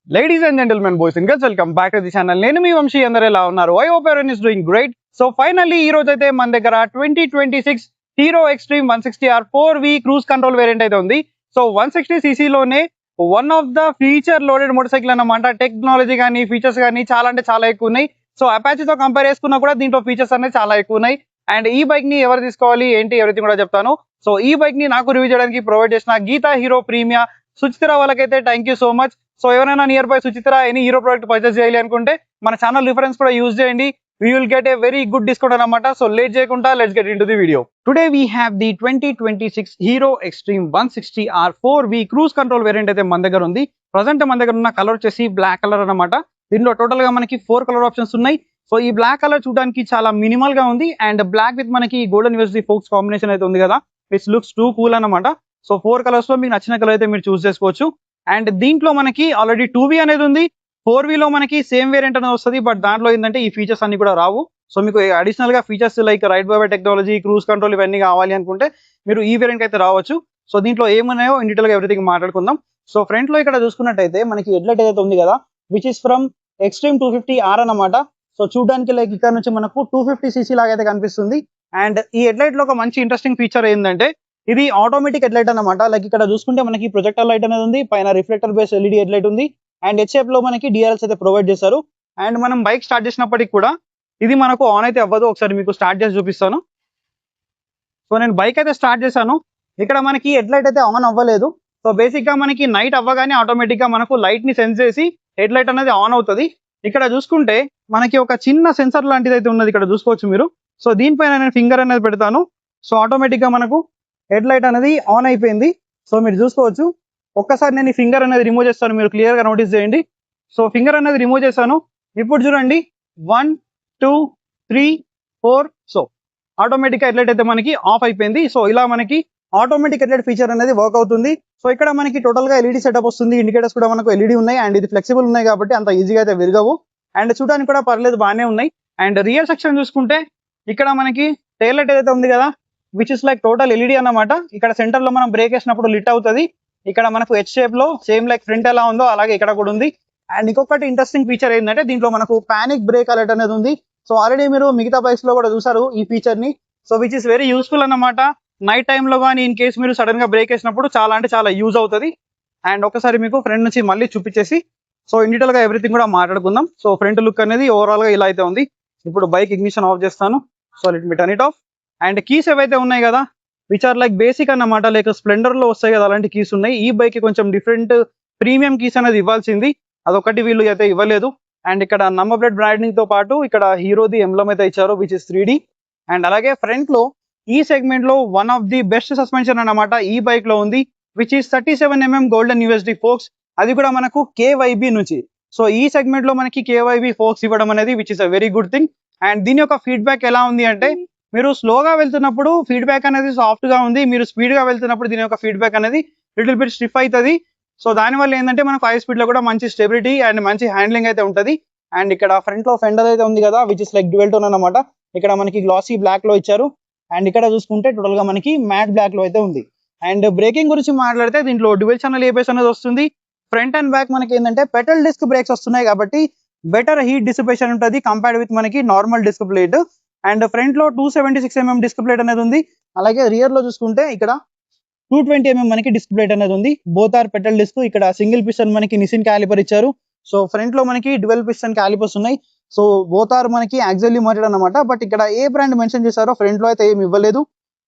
Ladies and gentlemen, boys and girls, welcome back to the channel. నేను మీ వంశీ అందరూ ఎలా ఉన్నారు? I hope everyone is doing great. So finally ఈ రోజు అయితే మన దగ్గర 2026 Hero Xtreme 160R 4V cruise control variant అయితే ఉంది. సో 160cc లోనే one of the feature loaded motor cycle అన్నమాట. టెక్నాలజీ కానీ ఫీచర్స్ కానీ చాలా అంటే చాలా ఎక్కువ ఉన్నాయి. సో అపాచీతో కంపేర్ చేసుకున్నా కూడా దీంట్లో ఫీచర్స్ అనేది చాలా ఎక్కువ ఉన్నాయి. అండ్ ఈ బైక్ ని ఎవరు తీసుకోవాలి ఏంటి ఎవరిథింగ్ కూడా చెప్తాను. సో ఈ బైక్ ని నాకు రివ్యూ చేయడానికి ప్రొవైడ్ చేసిన గీతా హీరో ప్రీమియా సుచిత్ర వాళ్ళకైతే thank you so much. So ఎవరైనా nearby Suchitra any Hero product purchase చేయాలి అనుకుంటే మన ఛానల్ రిఫరెన్స్ కూడా యూజ్ చేయండి. We will get a very good discount అన్నమాట. సో లేట్ చేయకుండా let's get into the video. Today we have the 2026 Hero Xtreme 160R 4V cruise control variant అయితే మన దగ్గర ఉంది. ప్రజెంట్ మన దగ్గర ఉన్న కలర్ వచ్చేసి బ్లాక్ కలర్ అన్నమాట. దీనిలో టోటల్ గా మనకి 4 కలర్ ఆప్షన్స్ ఉన్నాయి. సో ఈ బ్లాక్ కలర్ చూడడానికి చాలా మినిమల్ గా ఉంది అండ్ బ్లాక్ విత్ మనకి గోల్డెన్ యూఎస్డి ఫోక్స్ కాంబినేషన్ అయితే ఉంది కదా, ఇట్స్ లుక్స్ టూ కూల్ అన్నమాట. సో 4 కలర్స్ లో మీకు నచ్చిన కలర్ అయితే మీరు చూస్ చేసుకోవచ్చు. అండ్ దీంట్లో మనకి ఆల్రెడీ 2V అనేది ఉంది. 4V లో మనకి సేమ్ వేరియంట్ అనేది వస్తుంది, బట్ దాంట్లో ఏంటంటే ఈ ఫీచర్స్ అన్ని కూడా రావు. సో మీకు అడిషనల్ గా features like ride by technology, cruise control ఇవన్నీ కావాలి అనుకుంటే మీరు ఈ వేరియంట్ అయితే రావచ్చు. సో దీంట్లో ఏమున్నాయో ఇన్ డీటెయిల్ గా ఎవ్రీథింగ్ మాట్లాడుకుందాం. సో ఫ్రంట్ లో ఇక్కడ చూసుకున్నట్టయితే మనకి హెడ్లైట్ ఏదైతే ఉంది కదా, which is from extreme 250R అన్నమాట. సో చూడడానికి లైక్ ఇక్కడ నుంచి మనకు 250cc లాగా అయితే కనిపిస్తుంది. అండ్ ఈ హెడ్లైట్ లో ఒక మంచి ఇంట్రెస్టింగ్ ఫీచర్ ఏంటంటే ఇది ఆటోమేటిక్ హెడ్లైట్ అన్నమాట. లైక్ ఇక్కడ చూసుకుంటే మనకి ప్రొజెక్టర్ లైట్ అనేది ఉంది, పైన రిఫ్లెక్టర్ బేస్ ఎల్ఈడి హెడ్లైట్ ఉంది అండ్ హెచ్ షేప్ లో మనకి డిఆర్ఎల్స్ అయితే ప్రొవైడ్ చేశారు. అండ్ మనం బైక్ స్టార్ట్ చేసినప్పటికి కూడా ఇది మనకు ఆన్ అయితే అవ్వదు. ఒకసారి మీకు స్టార్ట్ చేసి చూపిస్తాను. సో నేను బైక్ అయితే స్టార్ట్ చేశాను, ఇక్కడ మనకి హెడ్లైట్ అయితే ఆన్ అవ్వలేదు. సో బేసిక్ గా మనకి నైట్ అవ్వగానే ఆటోమేటిక్ గా మనకు లైట్ ని సెన్స్ చేసి హెడ్లైట్ అనేది ఆన్ అవుతుంది. ఇక్కడ చూసుకుంటే మనకి ఒక చిన్న సెన్సర్ లాంటిది అయితే ఉన్నది, ఇక్కడ చూసుకోవచ్చు మీరు. సో దీనిపైన నేను ఫింగర్ అనేది పెడతాను. సో ఆటోమేటిక్ గా మనకు హెడ్ లైట్ అనేది ఆన్ అయిపోయింది. సో మీరు చూసుకోవచ్చు. ఒక్కసారి నేను ఈ ఫింగర్ అనేది రిమూవ్ చేస్తాను, మీరు క్లియర్ గా నోటీస్ చేయండి. సో ఫింగర్ అనేది రిమూవ్ చేశాను. ఇప్పుడు చూడండి 1 2 3 4. సో ఆటోమేటిక్ హెడ్ లైట్ అయితే మనకి ఆఫ్ అయిపోయింది. సో ఇలా మనకి ఆటోమేటిక్ హెడ్ లైట్ ఫీచర్ అనేది వర్క్ అవుతుంది. సో ఇక్కడ మనకి టోటల్ గా ఎల్ఈడి సెటప్ వస్తుంది, ఇండికేటర్స్ కూడా మనకు ఎల్ఈడి ఉన్నాయి అండ్ ఇది ఫ్లెక్సిబుల్ ఉన్నాయి కాబట్టి అంత ఈజీగా అయితే విరగవు. అండ్ చూడడానికి కూడా పర్లేదు, బాగానే ఉన్నాయి. అండ్ రియర్ సెక్షన్ చూసుకుంటే ఇక్కడ మనకి టైల్ లైట్ ఏదైతే ఉంది కదా, which is like total LED అన్నమాట. ఇక్కడ సెంటర్ లో మనం బ్రేక్ వేసినప్పుడు లిట్ అవుతుంది. ఇక్కడ మనకు హెచ్ షేప్ లో సేమ్ లైక్ ఫ్రంట్ ఎలా ఉందో అలాగే ఇక్కడ కూడా ఉంది. అండ్ ఇంకొకటి ఇంట్రెస్టింగ్ ఫీచర్ ఏంటంటే దీంట్లో మనకు పానిక్ బ్రేక్ అలర్ట్ అనేది ఉంది. సో ఆల్రెడీ మీరు మిగతా బైక్స్ లో కూడా చూసారు ఈ ఫీచర్ ని. So which is very useful అన్నమాట. నైట్ టైమ్ లో కానీ ఇన్ కేసు మీరు సడన్ గా బ్రేక్ వేసినప్పుడు చాలా అంటే చాలా యూజ్ అవుతుంది. అండ్ ఒకసారి మీకు ఫ్రంట్ నుంచి మళ్ళీ చూపించేసి సో ఇన్ డీటెయిల్ గా ఎవ్రీథింగ్ కూడా మాట్లాడుకుందాం. సో ఫ్రంట్ లుక్ అనేది ఓవరాల్ గా ఇలా అయితే ఉంది. ఇప్పుడు బైక్ ఇగ్నిషన్ ఆఫ్ చేస్తాను. So let me turn it of. And keys ఏవైతే ఉన్నాయి కదా, విచ్ ఆర్ లైక్ బేసిక్ అన్నమాట, లైక్ స్ప్లెండర్ లో వస్తాయి కదా అలాంటి కీస్ ఉన్నాయి. ఈ బైక్ కొంచెం డిఫరెంట్ ప్రీమియం కీస్ అనేది ఇవ్వాల్సింది, అదొకటి వీళ్ళు అయితే ఇవ్వలేదు. అండ్ ఇక్కడ నంబర్ ప్లేట్ బ్రాండింగ్ తో పాటు ఇక్కడ హీరోది ఎంబ్లమ్ అయితే ఇచ్చారు, విచ్ ఇస్ 3D. అండ్ అలాగే ఫ్రంట్ లో ఈ సెగ్మెంట్ లో one of the best suspension అన్నమాట ఈ బైక్ లో ఉంది, which is 37mm golden USD folks, అది కూడా మనకు KYB నుంచి. సో ఈ సెగ్మెంట్ లో మనకి KYB ఫోక్స్ ఇవ్వడం అనేది which is a very good thing. And దీని యొక్క ఫీడ్బ్యాక్ ఎలా ఉంది అంటే, మీరు స్లోగా వెళ్తున్నప్పుడు ఫీడ్బ్యాక్ అనేది సాఫ్ట్ గా ఉంది, మీరు స్పీడ్ గా వెళ్తున్నప్పుడు దీని యొక్క ఫీడ్బ్యాక్ అనేది లిటిల్ బిట్ స్టిఫ్ అవుతుంది. సో దానివల్ల ఏంటంటే మనకు 5 స్పీడ్ లో కూడా మంచి స్టెబిలిటీ అండ్ మంచి హ్యాండ్లింగ్ అయితే ఉంటుంది. అండ్ ఇక్కడ ఫ్రంట్ లో ఫెండర్ అయితే ఉంది కదా, which is like dual tone అన్నమాట. ఇక్కడ మనకి గ్లాసీ బ్లాక్ లో ఇచ్చారు అండ్ ఇక్కడ చూసుకుంటే టోటల్ గా మనకి మ్యాట్ బ్లాక్ లో అయితే ఉంది. అండ్ బ్రేకింగ్ గురించి మాట్లాడితే దీంట్లో డ్యూయల్ ఛానల్ ఏబిఎస్ అనేది వస్తుంది. ఫ్రంట్ అండ్ బ్యాక్ మనకి ఏంటంటే పెటల్ డిస్క్ బ్రేక్స్ వస్తున్నాయి కాబట్టి బెటర్ హీట్ డిసిపేషన్ ఉంటుంది కంపేర్డ్ విత్ మనకి normal disc plate. And front లో 276mm డిస్క్ ప్లేట్ అనేది ఉంది. అలాగే రియర్ లో చూసుకుంటే ఇక్కడ 220mm మనకి డిస్క్ ప్లేట్ అనేది ఉంది. Both are petal disc. ఇక్కడ సింగిల్ పిస్టన్ మనకి నిసిన్ క్యాలిపర్ ఇచ్చారు. సో ఫ్రంట్ లో మనకి డ్యువల్ పిస్టన్ క్యాలిపర్స్ ఉన్నాయి. సో బోత్ ఆర్ మనకి యాక్చువల్లీ మోటెడ్ అన్నమాట. బట్ ఇక్కడ ఏ బ్రాండ్ మెన్షన్ చేశారో ఫ్రంట్ లో అయితే ఏమి ఇవ్వలేదు.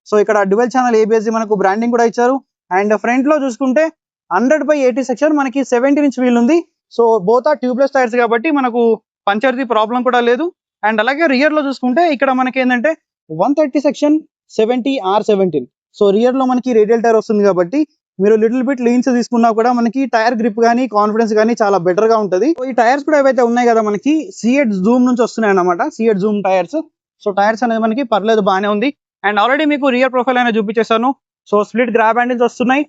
సో ఇక్కడ డ్యువల్ ఛానల్ ఏబిఎస్ మనకు బ్రాండింగ్ కూడా ఇచ్చారు. అండ్ ఫ్రంట్ లో చూసుకుంటే 100/80 సెక్షన్ మనకి 17" వీల్ ఉంది. So both are tubeless tyres కాబట్టి మనకు పంచర్ది ప్రాబ్లం కూడా లేదు. అండ్ అలాగే రియర్ లో చూసుకుంటే ఇక్కడ మనకి ఏంటంటే 130 సెక్షన్ 70R17. సో రియర్ లో మనకి రేడియల్ టైర్ వస్తుంది కాబట్టి మీరు లిటిల్ బిట్ లీన్స్ తీసుకున్నా కూడా మనకి టైర్ గ్రిప్ కానీ కాన్ఫిడెన్స్ కానీ చాలా బెటర్ గా ఉంటుంది. ఈ టైర్స్ కూడా ఏవైతే ఉన్నాయి కదా మనకి సిఎట్ జూమ్ నుంచి వస్తున్నాయి అన్నమాట, సిఎట్ జూమ్ టైర్స్. సో టైర్స్ అనేది మనకి పర్లేదు, బాగానే ఉంది. అండ్ ఆల్రెడీ మీకు రియర్ ప్రొఫైల్ అనేది చూపించేసాను. సో స్ప్లిట్ గ్రాబ్ హ్యాండిల్స్ వస్తున్నాయి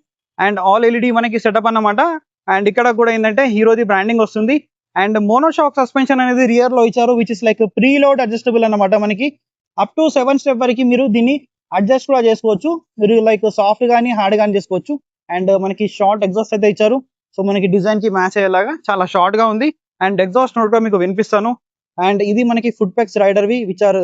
అండ్ ఆల్ ఎల్ఈడి మనకి సెటప్ అన్నమాట. అండ్ ఇక్కడ కూడా ఏంటంటే హీరోది బ్రాండింగ్ వస్తుంది. అండ్ మోనోషాక్ సస్పెన్షన్ అనేది రియర్ లో ఇచ్చారు, which is like pre load adjustable అన్నమాట. మనకి అప్ టు 7 స్టెప్ వరకు మీరు దీన్ని అడ్జస్ట్ కూడా చేసుకోవచ్చు, మీరు లైక్ సాఫ్ట్ గానీ హార్డ్ గానీ చేసుకోవచ్చు. అండ్ మనకి షార్ట్ ఎగ్జాస్ట్ అయితే ఇచ్చారు. సో మనకి డిజైన్ కి మ్యాచ్ అయ్యేలాగా చాలా షార్ట్ గా ఉంది. అండ్ ఎగ్జాస్ట్ నోట్ గా మీకు వినిపిస్తాను. అండ్ ఇది మనకి ఫుడ్ పెక్స్ రైడర్ వి విచ్ ఆర్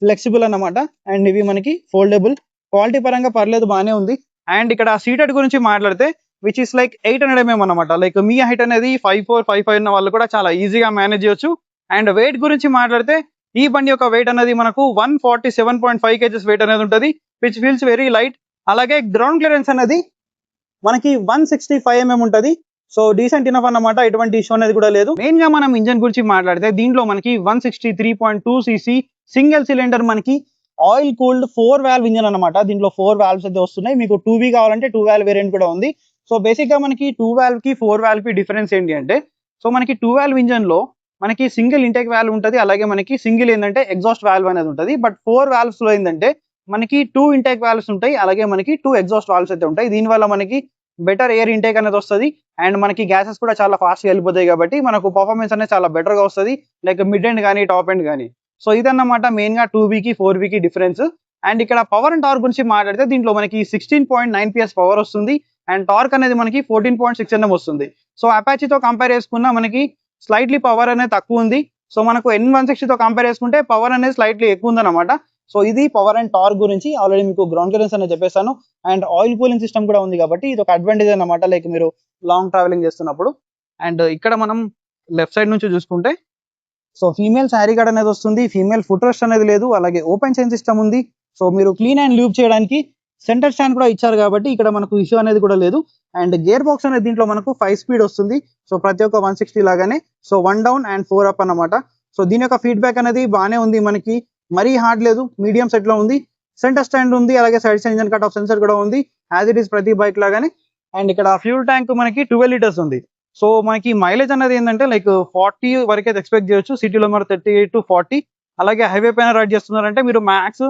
ఫ్లెక్సిబుల్ అన్నమాట. అండ్ ఇవి మనకి ఫోల్డబుల్. క్వాలిటీ పరంగా పర్లేదు, బాగానే ఉంది. అండ్ ఇక్కడ సీటెడ్ గురించి మాట్లాడితే విచ్ ఇస్ లైక్ 800 mm అనమాట. లైక్ మీ హైట్ అనేది 5'4", 5'5" ఉన్న వాళ్ళు కూడా చాలా ఈజీగా మేనేజ్ చేయొచ్చు. అండ్ వెయిట్ గురించి మాట్లాడితే ఈ బండి యొక్క వెయిట్ అనేది మనకు 147.5 kgs వెయిట్ అనేది ఉంటుంది, విచ్ ఫీల్స్ వెరీ లైట్. అలాగే గ్రౌండ్ క్లియరెన్స్ అనేది మనకి 165 mm ఉంటుంది. సో డీసెంట్ ఇనఫ్ అన్నమాట, ఎటువంటి ఇష్యూ అనేది కూడా లేదు. మెయిన్ గా మనం ఇంజన్ గురించి మాట్లాడితే దీంట్లో మనకి 163.2 cc సింగిల్ సిలిండర్ మనకి ఆయిల్ కూల్డ్ 4 valve ఇంజన్ అనమాట. దీంట్లో 4 valves అయితే వస్తున్నాయి. మీకు 2V కావాలంటే 2 valve వేరియంట్ కూడా ఉంది. సో బేసిక్ గా మనకి 2 valve కి 4 valve కి డిఫరెన్స్ ఏంటి అంటే, సో మనకి 2 valve ఇంజన్ లో మనకి సింగిల్ ఇంటేక్ వాల్వ్ ఉంటుంది, అలాగే మనకి సింగిల్ ఏంటంటే ఎగ్జాస్ట్ వాల్వ్ అనేది ఉంటుంది. బట్ 4 valves లో ఏంటంటే మనకి 2 ఇంటేక్ వాల్వ్స్ ఉంటాయి, అలాగే మనకి 2 ఎగ్జాస్ట్ వాల్వ్స్ అయితే ఉంటాయి. దీనివల్ల మనకి బెటర్ ఎయిర్ ఇంటేక్ అనేది వస్తుంది. అండ్ మనకి గ్యాసెస్ కూడా చాలా ఫాస్ట్ గా వెళ్ళిపోతాయి, కాబట్టి మనకు పర్ఫార్మెన్స్ అనేది చాలా బెటర్ గా వస్తుంది, లైక్ మిడ్ ఎండ్ కానీ టాప్ ఎండ్ కానీ. సో ఇదన్నమాట మెయిన్ గా 2V కి 4V కి డిఫరెన్స్. అండ్ ఇక్కడ పవర్ అండ్ టార్క్ గురించి మాట్లాడితే దీంట్లో మనకి 16.9 PS పవర్ వస్తుంది. అండ్ టార్క్ అనేది మనకి 14.6 Nm వస్తుంది. సో అపాచీతో కంపేర్ చేసుకున్నా మనకి స్లైట్లీ పవర్ అనేది తక్కువ ఉంది. సో మనకు N160 తో కంపేర్ చేసుకుంటే పవర్ అనేది స్లైట్లీ ఎక్కువ ఉందన్నమాట. సో ఇది పవర్ అండ్ టార్క్ గురించి. ఆల్రెడీ మీకు గ్రౌండ్ క్లియరెన్స్ అనేది చెప్పేసాను. అండ్ ఆయిల్ కూలింగ్ సిస్టమ్ కూడా ఉంది, కాబట్టి ఇది ఒక అడ్వాంటేజ్ అన్నమాట, లైక్ మీరు లాంగ్ ట్రావెలింగ్ చేస్తున్నప్పుడు. అండ్ ఇక్కడ మనం లెఫ్ట్ సైడ్ నుంచి చూసుకుంటే సో ఫీమేల్ శారీ గార్డ్ అనేది వస్తుంది, ఫీమేల్ ఫుట్ రెస్ట్ అనేది లేదు, అలాగే ఓపెన్ చైన్ సిస్టమ్ ఉంది. సో మీరు క్లీన్ అండ్ లూప్ చేయడానికి సెంటర్ స్టాండ్ కూడా ఇచ్చారు, కాబట్టి ఇక్కడ మనకు ఇష్యూ అనేది కూడా లేదు. అండ్ గేర్ బాక్స్ అనేది దీంట్లో మనకు 5 speed వస్తుంది. సో ప్రతి ఒక్క 160 లాగానే. సో 1 down and 4 up అన్నమాట. సో దీని యొక్క ఫీడ్బ్యాక్ అనేది బాగానే ఉంది, మనకి మరీ హార్డ్ లేదు, మీడియం సెట్ లో ఉంది. సెంటర్ స్టాండ్ ఉంది, అలాగే side stand engine cut off sensor కూడా ఉంది, యాజ్ ఇట్ ఈస్ ప్రతి బైక్ లాగానే. అండ్ ఇక్కడ ఫ్యూల్ ట్యాంక్ మనకి 12 liters ఉంది. సో మనకి మైలేజ్ అనేది ఏంటంటే లైక్ 40 వరకు అయితే ఎక్స్పెక్ట్ చేయొచ్చు, సిటీలో మరి 38 to 40. అలాగే హైవే పైన రైడ్ చేస్తున్నారంటే మీరు మ్యాక్స్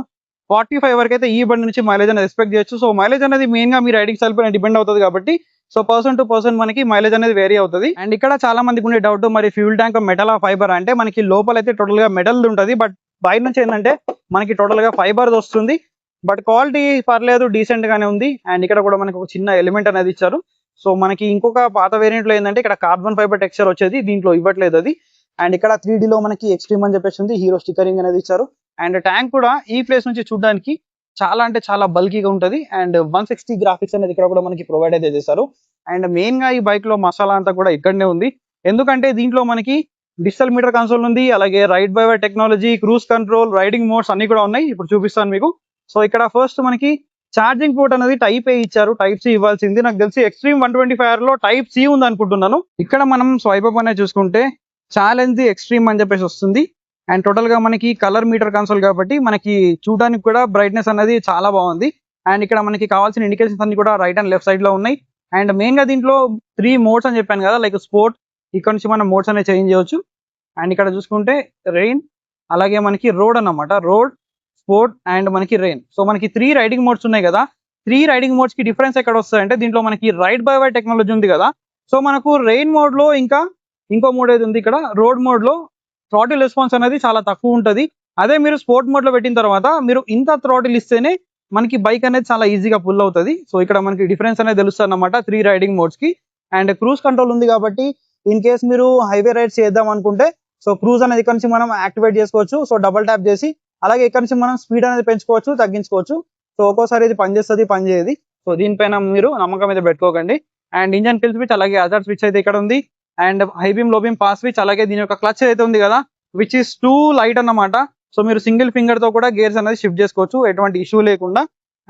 45 వరకు అయితే ఈ బండి నుంచి మైలేజ్ అనేది ఎక్స్పెక్ట్ చేయొచ్చు. సో మైలేజ్ అనేది మెయిన్ గా మీ రైడింగ్ స్టైల్ పైన డిపెండ్ అవుతుంది, కాబట్టి సో పర్సన్ టు పర్సన్ మనకి మైలేజ్ అనేది వేరీ అవుతుంది. అండ్ ఇక్కడ చాలా మందికి ఉండే డౌట్, మరి ఫ్యూల్ ట్యాంక్ మెటల్ ఆ ఫైబర్ అంటే, మనకి లోపల అయితే టోటల్ గా మెటల్ ఉంటుంది, బట్ బయట నుంచి ఏంటంటే మనకి టోటల్ గా ఫైబర్ వస్తుంది. బట్ క్వాలిటీ పర్లేదు, డీసెంట్ గానే ఉంది. అండ్ ఇక్కడ కూడా మనకి ఒక చిన్న ఎలిమెంట్ అనేది ఇచ్చారు. సో మనకి ఇంకొక పాత వేరియంట్ లో ఏంటంటే ఇక్కడ కార్బన్ ఫైబర్ టెక్స్చర్ వచ్చేది, దీంట్లో ఇవ్వట్లేదు అది. అండ్ ఇక్కడ 3D లో మనకి ఎక్స్ట్రీమ్ అని చెప్పేసి ఉంది, హీరో స్టిక్కరింగ్ అనేది ఇచ్చారు. అండ్ ట్యాంక్ కూడా ఈ ప్లేస్ నుంచి చూడడానికి చాలా అంటే చాలా బల్కీగా ఉంటుంది. అండ్ 160 గ్రాఫిక్స్ అనేది ఇక్కడ కూడా మనకి ప్రొవైడ్ అయితే చేశారు. అండ్ మెయిన్ గా ఈ బైక్ లో మసాలా అంతా కూడా ఇక్కడనే ఉంది, ఎందుకంటే దీంట్లో మనకి డిజిటల్ మీటర్ కన్సోల్ ఉంది, అలాగే ride by wire technology, cruise control, riding modes అన్ని కూడా ఉన్నాయి. ఇప్పుడు చూపిస్తాను మీకు. సో ఇక్కడ ఫస్ట్ మనకి ఛార్జింగ్ పోర్ట్ అనేది టైప్ ఏ ఇచ్చారు, టైప్ సి ఇవ్వాల్సింది. నాకు తెలిసి ఎక్స్ట్రీమ్ 125R లో టైప్ సి ఉంది అనుకుంటున్నాను. ఇక్కడ మనం స్వైప్ అప్ అనేది చూసుకుంటే ఛాలెంజ్ ఎక్స్ట్రీమ్ అని చెప్పేసి వస్తుంది. అండ్ టోటల్ గా మనకి కలర్ మీటర్ కన్సోల్ కాబట్టి మనకి చూడడానికి కూడా బ్రైట్నెస్ అనేది చాలా బాగుంది. అండ్ ఇక్కడ మనకి కావాల్సిన ఇండికేషన్స్ అన్ని కూడా రైట్ అండ్ లెఫ్ట్ సైడ్ లో ఉన్నాయి. అండ్ మెయిన్ గా దీంట్లో 3 మోడ్స్ అని చెప్పాను కదా, లైక్ స్పోర్ట్, ఇక్కడ నుంచి మనం మోడ్స్ అనేది చేంజ్ చేయొచ్చు. అండ్ ఇక్కడ చూసుకుంటే రెయిన్, అలాగే మనకి రోడ్ అన్నమాట, రోడ్, స్పోర్ట్ అండ్ మనకి రెయిన్. సో మనకి 3 రైడింగ్ మోడ్స్ ఉన్నాయి కదా. 3 రైడింగ్ మోడ్స్ కి డిఫరెన్స్ ఎక్కడ వస్తాయంటే, దీంట్లో మనకి రైడ్ బై వైర్ టెక్నాలజీ ఉంది కదా. సో మనకు రెయిన్ మోడ్ లో ఇంకా ఇంకో మోడ్ ఏది ఉంది ఇక్కడ, రోడ్ మోడ్ లో థ్రాటిల్ రెస్పాన్స్ అనేది చాలా తక్కువ ఉంటుంది. అదే మీరు స్పోర్ట్ మోడ్ లో పెట్టిన తర్వాత మీరు ఇంత థ్రాటిల్ ఇస్తేనే మనకి బైక్ అనేది చాలా ఈజీగా పుల్ అవుతుంది. సో ఇక్కడ మనకి డిఫరెన్స్ అనేది తెలుస్తుంది అన్నమాట 3 రైడింగ్ మోడ్స్ కి. అండ్ క్రూజ్ కంట్రోల్ ఉంది, కాబట్టి ఇన్ కేస్ మీరు హైవే రైడ్స్ చేద్దాం అనుకుంటే సో క్రూజ్ అనేది ఇక్కడ నుంచి మనం యాక్టివేట్ చేసుకోవచ్చు. సో డబల్ ట్యాప్ చేసి, అలాగే ఇక్కడ నుంచి మనం స్పీడ్ అనేది పెంచుకోవచ్చు, తగ్గించుకోవచ్చు. సో ఒక్కోసారి ఇది పని చేస్తుంది, పని చేయదు. సో దీనిపైన మీరు నమ్మకం అయితే పెట్టుకోకండి. అండ్ ఇంజన్ కిల్ స్విచ్, అలాగే అదర్ స్విచ్ అయితే ఇక్కడ ఉంది. అండ్ హై బీమ్, లో బీమ్, పాస్ స్విచ్, అలాగే దీని యొక్క క్లచ్ అయితే ఉంది కదా, విచ్ ఇస్ టూ లైట్ అన్నమాట. సో మీరు సింగిల్ ఫింగర్ తో కూడా గేర్స్ అనేది షిఫ్ట్ చేసుకోవచ్చు, ఎటువంటి ఇష్యూ లేకుండా.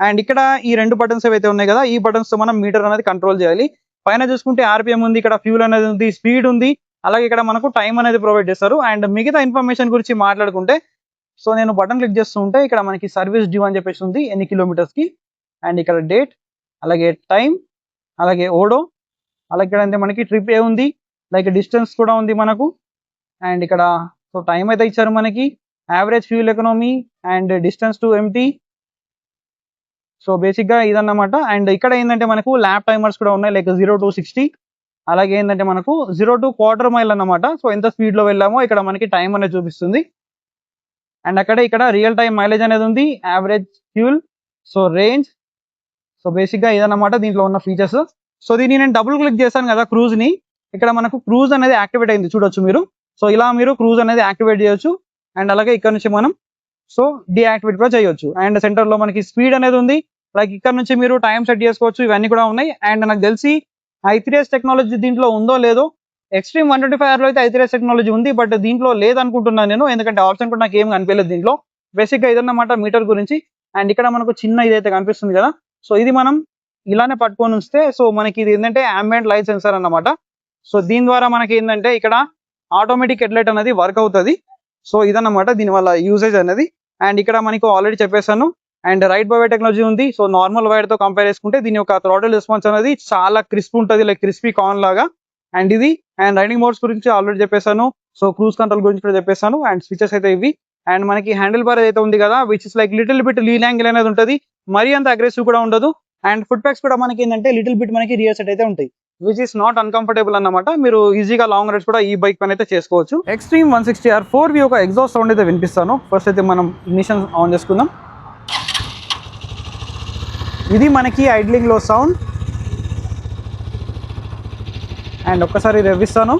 అండ్ ఇక్కడ ఈ 2 బటన్స్ ఏవైతే ఉన్నాయి కదా, ఈ బటన్స్ తో మనం మీటర్ అనేది కంట్రోల్ చేయాలి. పైన చూసుకుంటే ఆర్పిఎం ఉంది, ఇక్కడ ఫ్యూల్ అనేది ఉంది, స్పీడ్ ఉంది, అలాగే ఇక్కడ మనకు టైం అనేది ప్రొవైడ్ చేస్తారు. అండ్ మిగతా ఇన్ఫర్మేషన్ గురించి మాట్లాడుకుంటే, సో నేను బటన్ క్లిక్ చేస్తూ ఉంటే ఇక్కడ మనకి సర్వీస్ డ్యూ అని చెప్పేసి ఉంది, ఎన్ని కిలోమీటర్స్ కి. అండ్ ఇక్కడ డేట్, అలాగే టైం, అలాగే ఓడో, అలాగే ఇక్కడ అంటే మనకి ట్రిప్ ఏ ఉంది, లైక్ డిస్టెన్స్ కూడా ఉంది మనకు. అండ్ ఇక్కడ సో టైం అయితే ఇచ్చారు మనకి, average fuel economy and distance to empty. So basic గా ఇదన్నమాట. అండ్ ఇక్కడ ఏంటంటే మనకు ల్యాప్ టైమర్స్ కూడా ఉన్నాయి, లైక్ 0 to 60. అలాగే ఏంటంటే మనకు 0 to quarter mile అన్నమాట. సో ఎంత స్పీడ్ లో వెళ్ళామో ఇక్కడ మనకి టైం అనేది చూపిస్తుంది. అండ్ అక్కడ ఇక్కడ రియల్ టైం మైలేజ్ అనేది ఉంది, average fuel, so range. So basic గా ఇదన్నమాట దీంట్లో ఉన్న ఫీచర్స్. సో దీన్ని నేను డబుల్ క్లిక్ చేశాను కదా క్రూజ్ ని, ఇక్కడ మనకు క్రూజ్ అనేది యాక్టివేట్ అయింది చూడొచ్చు మీరు. సో ఇలా మీరు క్రూజ్ అనేది యాక్టివేట్ చేయొచ్చు. అండ్ అలాగే ఇక్కడ నుంచి మనం సో డియాక్టివేట్ కూడా చేయొచ్చు. అండ్ సెంటర్ లో మనకి స్పీడ్ అనేది ఉంది. లైక్ ఇక్కడ నుంచి మీరు టైం సెట్ చేసుకోవచ్చు, ఇవన్నీ కూడా ఉన్నాయి. అండ్ నాకు తెలిసి i3s టెక్నాలజీ దీంట్లో ఉందో లేదో, ఎక్స్ట్రీమ్ 125R లో అయితే i3s టెక్నాలజీ ఉంది, బట్ దీంట్లో లేదనుకుంటున్నాను నేను, ఎందుకంటే ఆప్షన్ కూడా నాకు ఏం కనిపించలేదు దీంట్లో. బేసిక్ గా ఇదన్నమాట మీటర్ గురించి. అండ్ ఇక్కడ మనకు చిన్న ఇదైతే కనిపిస్తుంది కదా, సో ఇది మనం ఇలానే పట్టుకొని ఉంచితే సో మనకి ఇది ఏంటంటే ambient లైట్ సెన్సార్ అన్నమాట. సో దీని ద్వారా మనకి ఏంటంటే ఇక్కడ ఆటోమేటిక్ హెడ్లైట్ అనేది వర్క్ అవుతుంది. సో ఇదన్నమాట దీని వల్ల యూసేజ్ అనేది. అండ్ ఇక్కడ మనకు ఆల్రెడీ చెప్పేసాను. అండ్ రైట్ బై టెక్నాలజీ ఉంది. సో నార్మల్ వైర్ తో కంపేర్ చేసుకుంటే దీని యొక్క థ్రాటిల్ రెస్పాన్స్ అనేది చాలా క్రిస్ప్ ఉంటుంది, లైక్ క్రిస్పీ కార్న్ లాగా. అండ్ ఇది అండ్ రైడింగ్ మోడ్స్ గురించి ఆల్రెడీ చెప్పేసాను. సో క్రూజ్ కంట్రోల్ గురించి కూడా చెప్పేసాను. అండ్ స్విచెస్ అయితే ఇవి. అండ్ మనకి హ్యాండిల్ బార్ అయితే ఉంది కదా, which is like little bit lean angle అనేది ఉంటుంది, మరీ అంత అగ్రెసివ్ కూడా ఉండదు. అండ్ ఫుట్ ప్యాక్స్ కూడా మనకి ఏంటంటే లిటిల్ బిట్ మనకి రియర్ సెట్ అయితే ఉంటాయి, విచ్ ఇస్ నాట్ అన్కంఫర్టబుల్ అన్నమాట. మీరు ఈజీగా లాంగ్ రైడ్స్ కూడా ఈ బైక్ పైన అయితే చేసుకోవచ్చు. ఎక్స్ట్రీమ్ 160R 4V ఒక ఎగ్జాస్ట్ సౌండ్ అయితే వినిపిస్తాను. ఫస్ట్ అయితే మనం ఇగ్నిషన్ ఆన్ చేసుకుందాం. ఇది మనకి ఐడ్లింగ్ లో సౌండ్. అండ్ ఒక్కసారి రెవ్విస్తాను.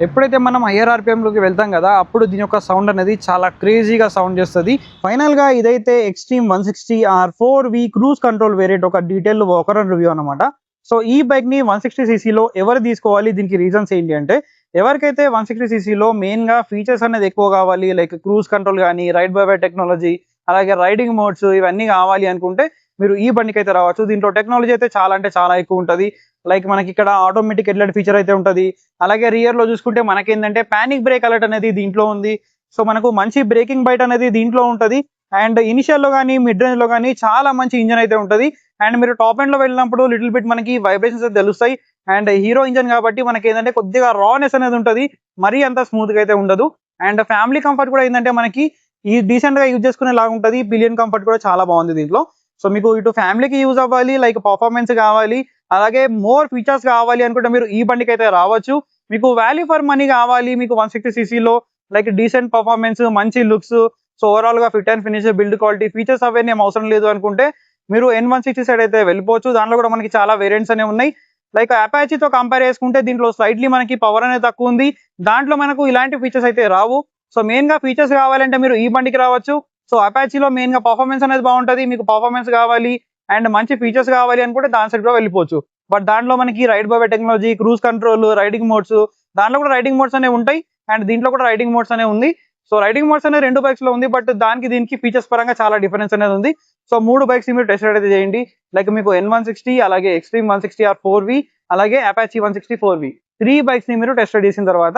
ఎప్పుడైతే మనం హయ్యర్ ఆర్పిఎం లోకి వెళ్తాం కదా, అప్పుడు దీని యొక్క సౌండ్ అనేది చాలా క్రేజీగా సౌండ్ చేస్తుంది. ఫైనల్ గా ఇదైతే extreme 160R 4V cruise control variant ఒక డీటెయిల్ వాకర్ అండ్ రివ్యూ అనమాట. సో ఈ బైక్ ని 160cc లో ఎవరు తీసుకోవాలి, దీనికి రీజన్స్ ఏంటి అంటే, ఎవరికైతే 160cc లో మెయిన్ గా ఫీచర్స్ అనేది ఎక్కువ కావాలి, లైక్ క్రూజ్ కంట్రోల్ కానీ, రైడ్ బై టెక్నాలజీ, అలాగే రైడింగ్ మోడ్స్ ఇవన్నీ కావాలి అనుకుంటే మీరు ఈ బండికి అయితే రావచ్చు. దీంట్లో టెక్నాలజీ అయితే చాలా అంటే చాలా ఎక్కువ ఉంటుంది. లైక్ మనకి ఇక్కడ ఆటోమేటిక్ హెడ్లైట్ ఫీచర్ అయితే ఉంటుంది. అలాగే రియర్ లో చూసుకుంటే మనకి ఏంటంటే పానిక్ బ్రేక్ అలర్ట్ అనేది దీంట్లో ఉంది. సో మనకు మంచి బ్రేకింగ్ బైట్ అనేది దీంట్లో ఉంటుంది. అండ్ ఇనిషియల్ లో కానీ మిడ్ రేంజ్ లో కానీ చాలా మంచి ఇంజన్ అయితే ఉంటుంది. అండ్ మీరు టాప్ ఎండ్ లో వెళ్ళినప్పుడు లిటిల్ బిట్ మనకి వైబ్రేషన్స్ అయితే తెలుస్తాయి. అండ్ హీరో ఇంజన్ కాబట్టి మనకి ఏంటంటే కొద్దిగా రానెస్ అనేది ఉంటుంది, మరీ అంత స్మూత్ గా అయితే ఉండదు. అండ్ ఫ్యామిలీ కంఫర్ట్ కూడా ఏంటంటే మనకి ఈ డీసెంట్ గా యూజ్ చేసుకునే లాగా ఉంటుంది. పిలియన్ కంఫర్ట్ కూడా చాలా బాగుంది దీంట్లో. సో మీకు ఇటు ఫ్యామిలీకి యూజ్ అవ్వాలి, లైక్ పర్ఫార్మెన్స్ కావాలి, అలాగే మోర్ ఫీచర్స్ కావాలి అనుకుంటే మీరు ఈ బండికి అయితే రావచ్చు. మీకు వాల్యూ ఫర్ మనీ కావాలి, మీకు 160cc లో లైక్ డీసెంట్ పర్ఫార్మెన్స్, మంచి లుక్స్, సో ఓవరాల్ గా fit and finish, build quality, features అవన్నీ ఏం అవసరం లేదు అనుకుంటే మీరు N160 సైడ్ అయితే వెళ్ళిపోవచ్చు. దాంట్లో కూడా మనకి చాలా వేరియంట్స్ అనేవి ఉన్నాయి. లైక్ అపాచీతో కంపేర్ చేసుకుంటే దీంట్లో స్లైట్లీ మనకి పవర్ అనేది తక్కువ ఉంది. దాంట్లో మనకు ఇలాంటి ఫీచర్స్ అయితే రావు. సో మెయిన్ గా ఫీచర్స్ కావాలంటే మీరు ఈ బండికి రావచ్చు. సో అపాచీలో మెయిన్ గా పర్ఫార్మెన్స్ అనేది బాగుంటుంది. మీకు పర్ఫార్మెన్స్ కావాలి అండ్ మంచి ఫీచర్స్ కావాలి అనుకుంటే దాని సైడ్ కూడా వెళ్ళిపోవచ్చు. బట్ దాంట్లో మనకి ride by technology, cruise control, riding modes, దాంట్లో కూడా రైడింగ్ మోడ్స్ అనేవి ఉంటాయి. అండ్ దీంట్లో కూడా రైడింగ్ మోడ్స్ అనేవి ఉంది. సో రైడింగ్ మోడ్స్ అనేది రెండు బైక్స్ లో ఉంది, బట్ దానికి దీనికి ఫీచర్స్ పరంగా చాలా డిఫరెన్స్ అనేది ఉంది. సో మూడు బైక్స్ మీరు టెస్ట్ రైడ్ అయితే చేయండి. లైక్ మీకు N160, అలాగే ఎక్స్ట్రీమ్ 160R 4V, అలాగే అపాచీ 160 4V, 3 బైక్స్ ని మీరు టెస్ట్ రైడ్ చేసిన తర్వాత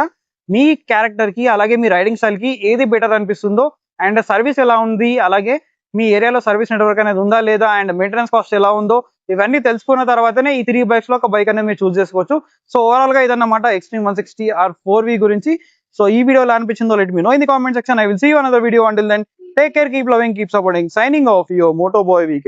మీ క్యారెక్టర్ కి అలాగే మీ రైడింగ్ స్టైల్ కి ఏది బెటర్ అనిపిస్తుందో, అండ్ సర్వీస్ ఎలా ఉంది, అలాగే మీ ఏరియాలో సర్వీస్ నెట్వర్క్ అనేది ఉందా లేదా, అండ్ మెయింటెనెన్స్ కాస్ట్ ఎలా ఉందో, ఇవన్నీ తెలుసుకున్న తర్వాతనే ఈ 3 బైక్స్ లో ఒక బైక్ అనేది మీరు చూస్ చేసుకోవచ్చు. సో ఓవరాల్ గా ఇదన్నమాట ఎక్స్ట్రీమ్ 160R 4V గురించి. సో ఈ వీడియో ఎలా అనిపించిందో let me know in the comment section. I will see you another video. Until then take care, keep loving, keep supporting. Signing off your moto boy VK.